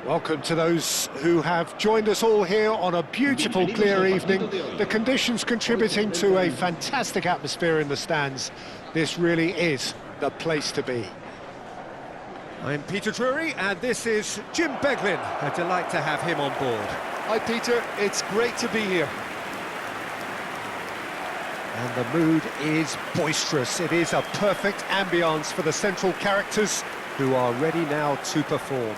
Welcome to those who have joined us all here on a beautiful, clear evening. The conditions contributing to a fantastic atmosphere in the stands. This really is the place to be. I'm Peter Drury, and this is Jim Beglin. A delight to have him on board. Hi Peter, it's great to be here. And the mood is boisterous. It is a perfect ambience for the central characters who are ready now to perform.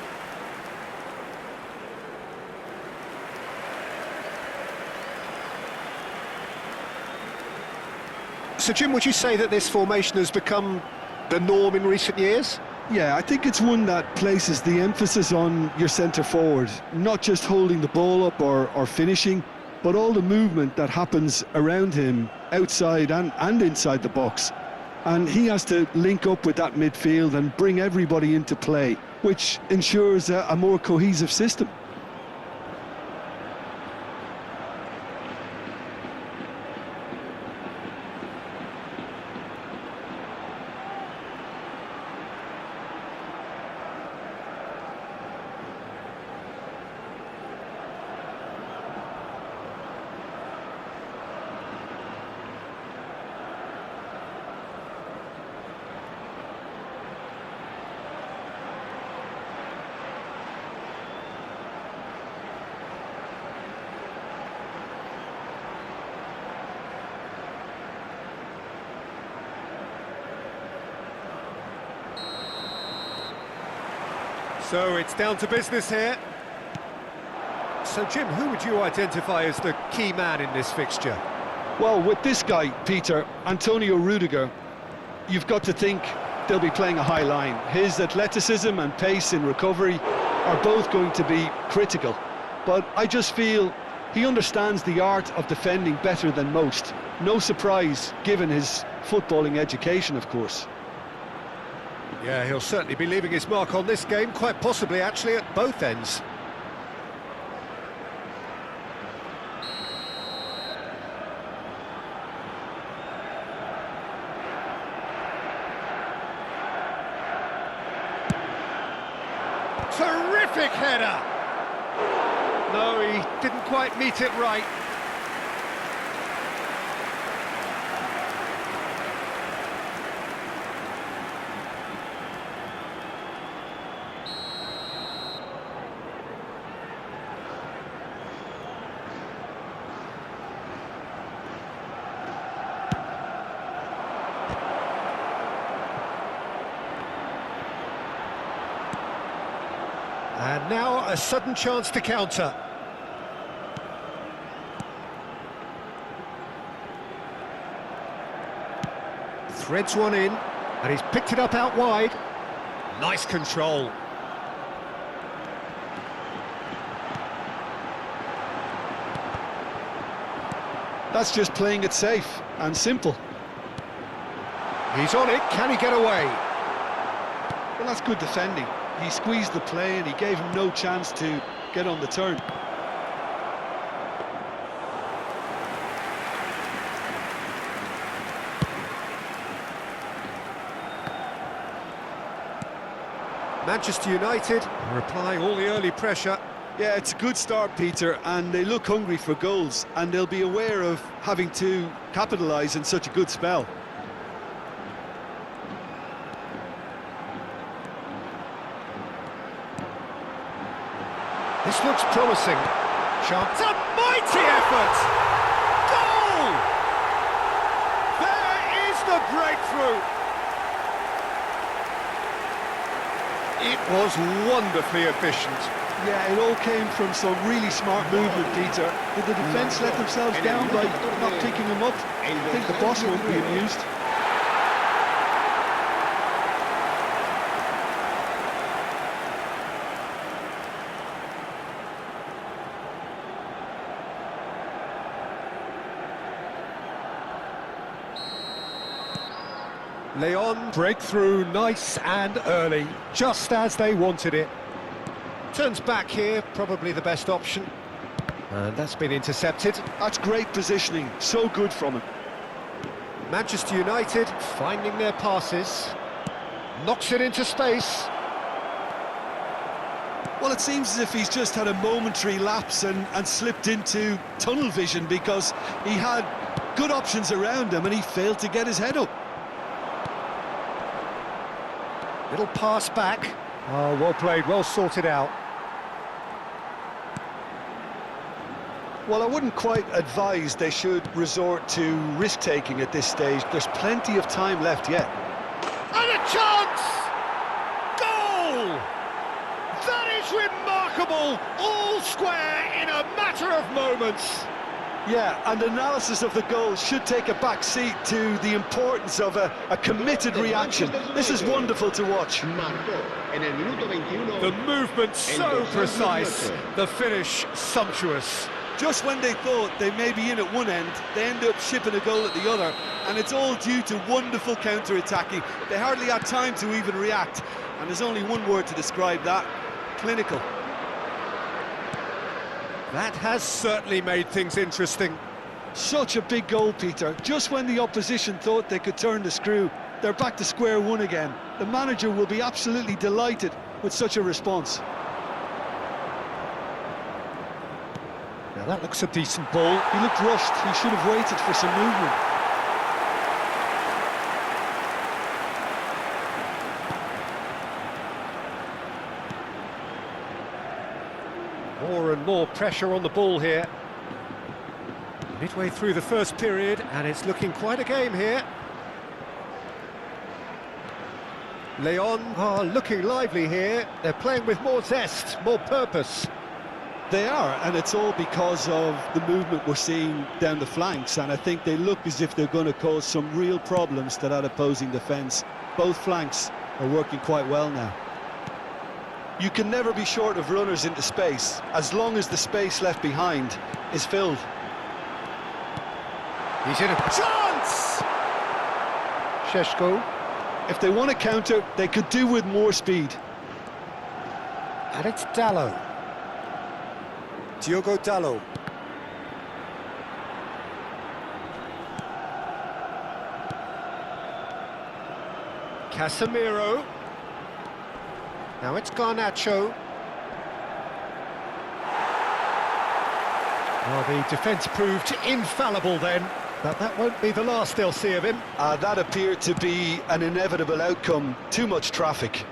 So Jim, would you say that this formation has become the norm in recent years? Yeah, I think it's one that places the emphasis on your centre forward, not just holding the ball up or finishing, but all the movement that happens around him, outside and inside the box. And he has to link up with that midfield and bring everybody into play, which ensures a more cohesive system. So it's down to business here. So Jim, who would you identify as the key man in this fixture? Well, with this guy, Peter, Antonio Rudiger, you've got to think they'll be playing a high line. His athleticism and pace in recovery are both going to be critical. But I just feel he understands the art of defending better than most. No surprise, given his footballing education, of course. Yeah, he'll certainly be leaving his mark on this game, quite possibly actually at both ends. Terrific header! No, he didn't quite meet it right. And now a sudden chance to counter. Threads one in, and he's picked it up out wide. Nice control. That's just playing it safe and simple. He's on it, can he get away? Well, that's good defending. He squeezed the play and he gave him no chance to get on the turn. Manchester United are applying all the early pressure. Yeah, it's a good start, Peter, and they look hungry for goals, and they'll be aware of having to capitalise in such a good spell. This looks promising. Chance, a mighty effort! Goal! There is the breakthrough! It was wonderfully efficient. Yeah, it all came from some really smart movement, Peter. Did the defence let themselves down by not picking him up? I think the boss won't be amused. Leon, breakthrough, nice and early, just as they wanted it. Turns back here, probably the best option. And that's been intercepted. That's great positioning, so good from him. Manchester United finding their passes. Knocks it into space. Well, it seems as if he's just had a momentary lapse and slipped into tunnel vision, because he had good options around him and he failed to get his head up. Little pass back. Oh, well played, well sorted out. Well, I wouldn't quite advise they should resort to risk-taking at this stage. There's plenty of time left yet. And a chance! Goal! That is remarkable! All square in a matter of moments. Yeah, and analysis of the goal should take a back seat to the importance of a committed reaction. This is wonderful to watch. The movement so precise, the finish sumptuous. Just when they thought they may be in at one end, they end up shipping a goal at the other, and it's all due to wonderful counter-attacking. They hardly had time to even react, and there's only one word to describe that: clinical. That has certainly made things interesting. Such a big goal, Peter. Just when the opposition thought they could turn the screw, they're back to square one again. The manager will be absolutely delighted with such a response. Now that looks a decent ball. He looked rushed. He should have waited for some movement. More and more pressure on the ball here. Midway through the first period, and it's looking quite a game here. Leon are looking lively here. They're playing with more zest, more purpose. They are, and it's all because of the movement we're seeing down the flanks, and I think they look as if they're going to cause some real problems to that opposing defence. Both flanks are working quite well now. You can never be short of runners into space, as long as the space left behind is filled. He's in a chance! Šeško. If they want to counter, they could do with more speed. And it's Dallo. Diogo Dallo. Casemiro. Now it's Garnacho. Well, the defence proved infallible then, but that won't be the last they'll see of him. That appeared to be an inevitable outcome. Too much traffic.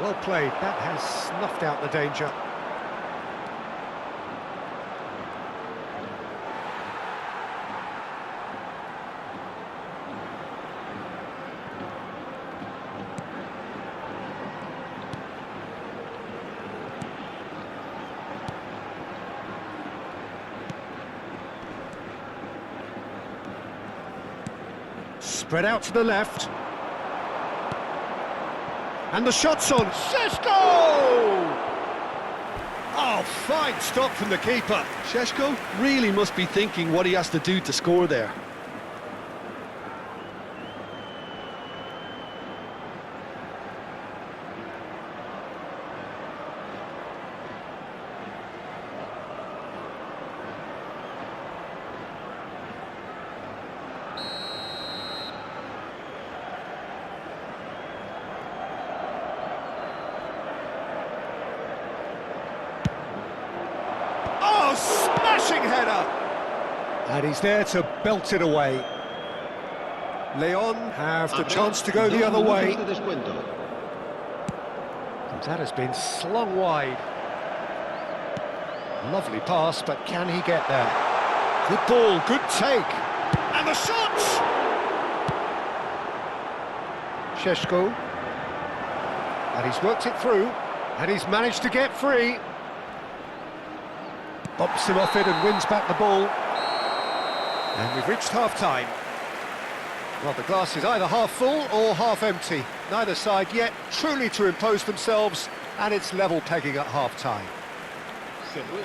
Well played, that has snuffed out the danger. Spread out to the left. And the shot's on. Šeško! Oh, fine stop from the keeper. Šeško really must be thinking what he has to do to score there. Smashing header! And he's there to belt it away. Leon have the chance to go the other way. And that has been slung wide. Lovely pass, but can he get there? Good ball, good take. And the shot! Šeško. And he's worked it through. And he's managed to get free. Bumps him off it and wins back the ball. And we've reached half-time. Well, the glass is either half full or half empty. Neither side yet truly to impose themselves, and it's level pegging at half-time.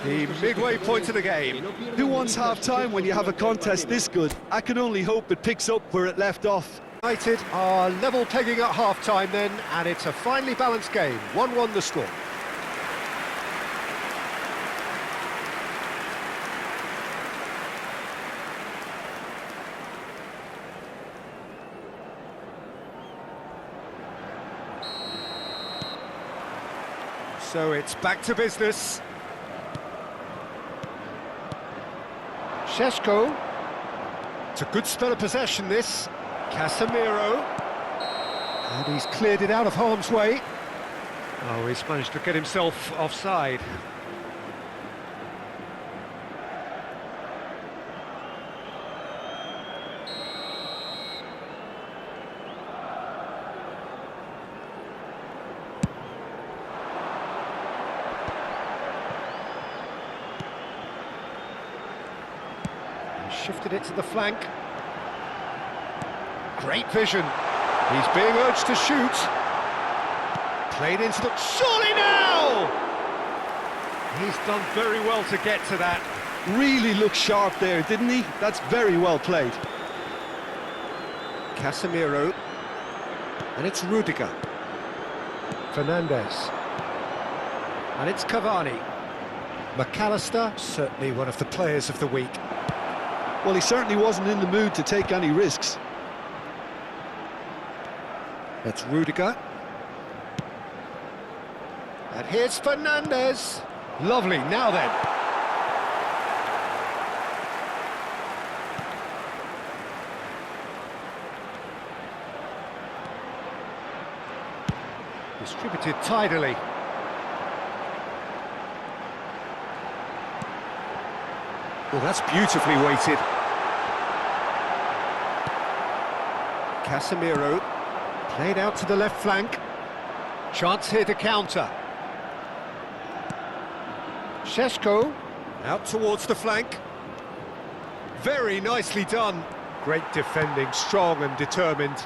The midway point of the game. Who wants half-time when you have a contest this good? I can only hope it picks up where it left off. United are level pegging at half-time then, and it's a finely balanced game. 1-1 the score. So it's back to business. Šeško. It's a good spell of possession, this. Casemiro. And he's cleared it out of harm's way. Oh, he's managed to get himself offside. Shifted it to the flank. Great vision. He's being urged to shoot. Played into the... Surely now! He's done very well to get to that. Really looked sharp there, didn't he? That's very well played. Casemiro. And it's Rudiger. Fernandes. And it's Cavani. McAllister, certainly one of the players of the week. Well, he certainly wasn't in the mood to take any risks. That's Rudiger. And here's Fernandes. Lovely, now then. Distributed tidily. Well, that's beautifully weighted. Casemiro, played out to the left flank. Chance here to counter. Šeško, out towards the flank. Very nicely done. Great defending, strong and determined.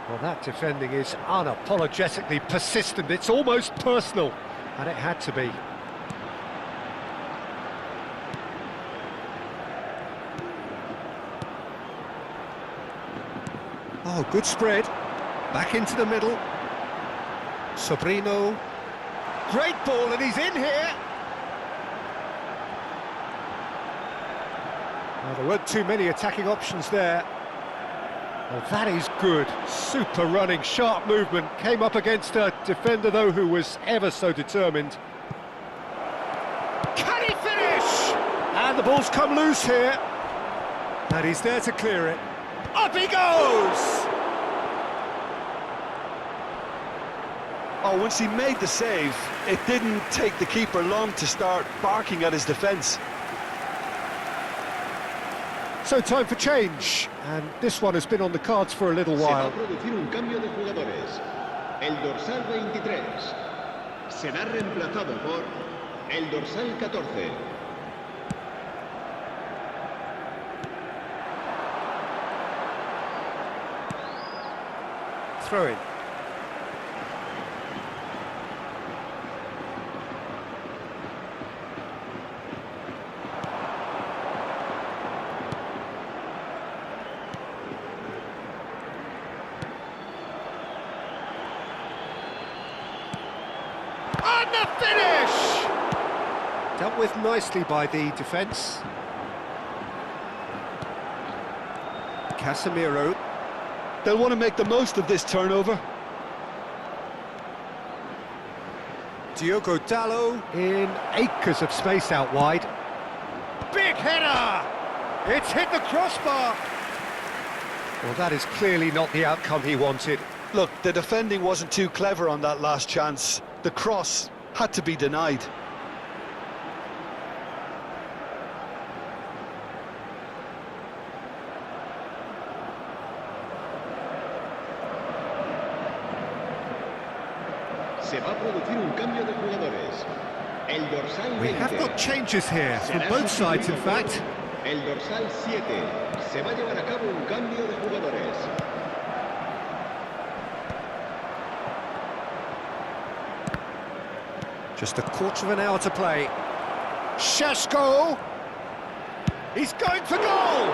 Well, that defending is unapologetically persistent. It's almost personal, and it had to be. Oh, good spread. Back into the middle. Sobrino. Great ball, and he's in here. Well, there weren't too many attacking options there. Well, that is good. Super running, sharp movement. Came up against a defender, though, who was ever so determined. Can he finish? And the ball's come loose here. And he's there to clear it. Up he goes! Oh, once he made the save, it didn't take the keeper long to start barking at his defence. So time for change, and this one has been on the cards for a little while. Se va a producir un cambio de jugadores. El dorsal 23 será reemplazado por el dorsal 14. Throw in. And the finish! Dealt with nicely by the defence. Casemiro. They'll want to make the most of this turnover. Diogo Dalot in acres of space out wide. Big header! It's hit the crossbar! Well, that is clearly not the outcome he wanted. Look, the defending wasn't too clever on that last chance. The cross had to be denied. Se va a producir un cambio de jugadores. El dorsal 20 We have got changes here, for both sides in fact. El dorsal 7 se va a llevar a cabo un cambio de jugadores. Just a quarter of an hour to play. Šeško! He's going for goal!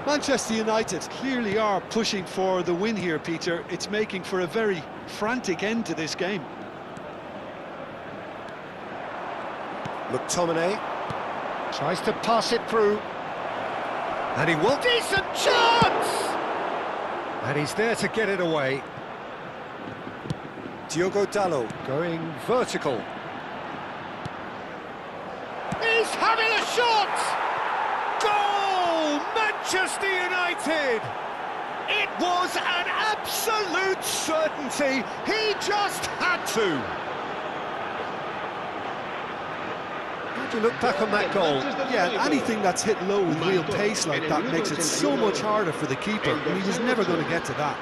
Manchester United clearly are pushing for the win here, Peter. It's making for a very frantic end to this game. McTominay tries to pass it through. And he will... Decent chance! And he's there to get it away. Diogo Dalot going vertical. He's having a shot! Goal! Manchester United! It was an absolute certainty. He just had to. How do you look back on that goal? Yeah, anything that's hit low with real pace like that makes it so much harder for the keeper, and he was never going to get to that.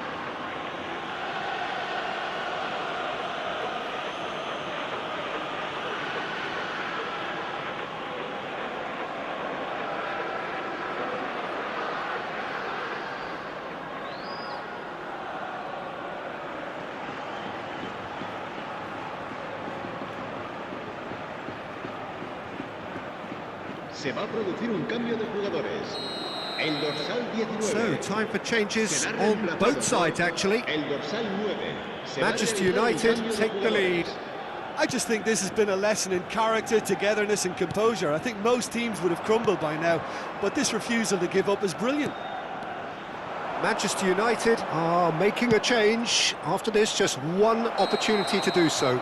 Se va a producir un cambio de jugadores. El dorsal 19. So, time for changes on both sides, actually. El dorsal 9. Manchester United take the lead. I just think this has been a lesson in character, togetherness and composure. I think most teams would have crumbled by now, but this refusal to give up is brilliant. Manchester United are making a change. After this, just one opportunity to do so.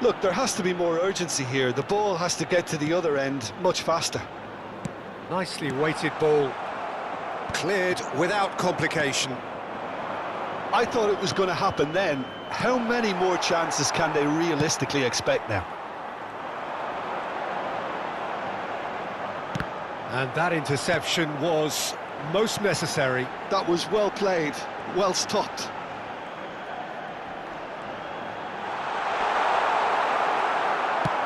Look, there has to be more urgency here. The ball has to get to the other end much faster. Nicely weighted ball. Cleared without complication. I thought it was going to happen then. How many more chances can they realistically expect now? And that interception was most necessary. That was well played, well stopped.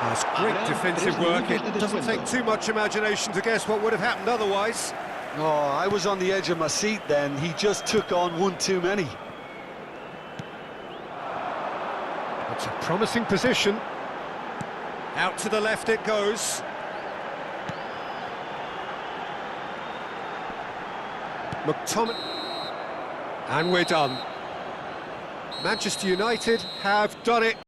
That's great defensive work. It doesn't take too much imagination to guess what would have happened otherwise. Oh, I was on the edge of my seat then. He just took on one too many. That's a promising position. Out to the left it goes. McTominay. And we're done. Manchester United have done it.